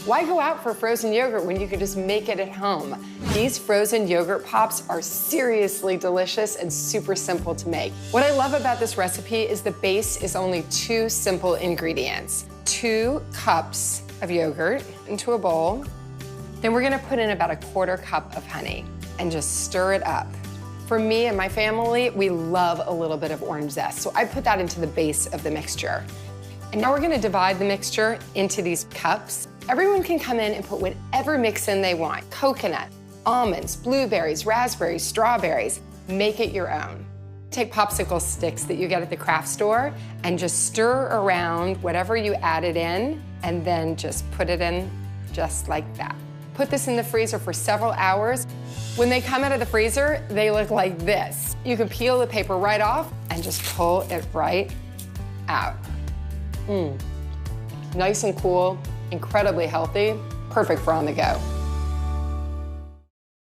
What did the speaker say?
Why go out for frozen yogurt when you can just make it at home? These frozen yogurt pops are seriously delicious and super simple to make. What I love about this recipe is the base is only 2 simple ingredients. 2 cups of yogurt into a bowl. Then we're gonna put in about 1/4 cup of honey and just stir it up. For me and my family, we love a little bit of orange zest, so I put that into the base of the mixture. And now we're gonna divide the mixture into these cups. Everyone can come in and put whatever mix in they want. Coconut, almonds, blueberries, raspberries, strawberries. Make it your own. Take popsicle sticks that you get at the craft store and just stir around whatever you added in and then just put it in just like that. Put this in the freezer for several hours. When they come out of the freezer, they look like this. You can peel the paper right off and just pull it right out. Nice and cool, incredibly healthy, perfect for on the go.